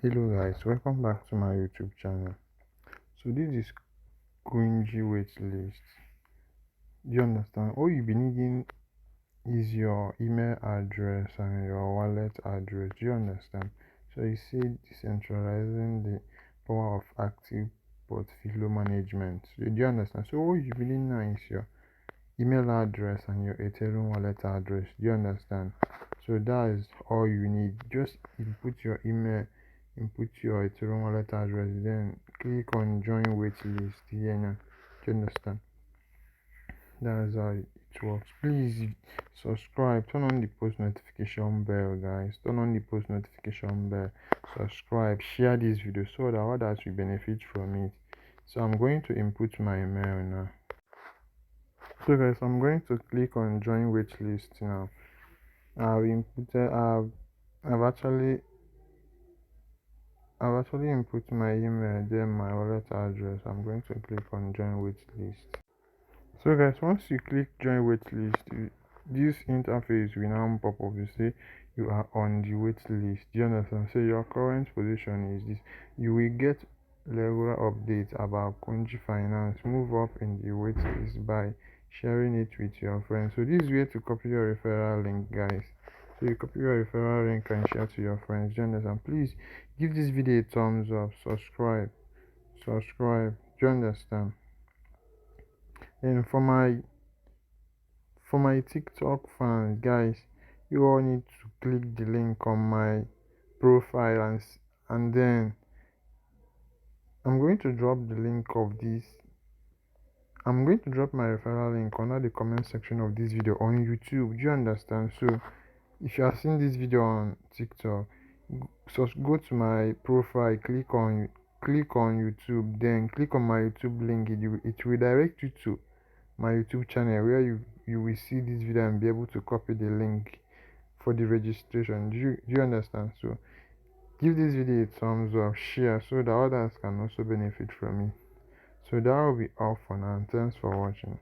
Hello guys, welcome back to my YouTube channel. So this is Kunji waitlist. Do you understand? All you'll be needing is your email address and your wallet address. Do you understand? So you see decentralizing the power of active portfolio management. So do you understand? So all you really need is your email address and your Ethereum wallet address. Do you understand? So that is all you need. Just input your email, input your Ethereum wallet address, then click on join waitlist here now. Do you understand? That is how it works. Please subscribe, turn on the post notification bell, guys. Turn on the post notification bell, subscribe, share this video so that others will benefit from it. So I'm going to input my email now. So guys, I'm going to click on join waitlist now. I've actually input my email, then my wallet address. I'm going to click on join waitlist. So guys, once you click join waitlist, this interface will now pop up. You say you are on the waitlist. Do you understand? So your current position is this. You will get regular updates about kunjifinance. Move up in the waitlist by sharing it with your friends. So this is where to copy your referral link, guys. So you copy your referral link and share to your friends. Do you understand? Please give this video a thumbs up. Subscribe. Do you understand? And for my TikTok fans, guys, you all need to click the link on my profile and then I'm going to drop the link of this. I'm going to drop my referral link under the comment section of this video on YouTube. Do you understand? So if you are seeing this video on TikTok, so go to my profile, click on YouTube, then click on my YouTube link. It will direct you to my YouTube channel where you will see this video and be able to copy the link for the registration. Do you understand? So give this video a thumbs up, share so that others can also benefit from it. So that will be all for now. Thanks for watching.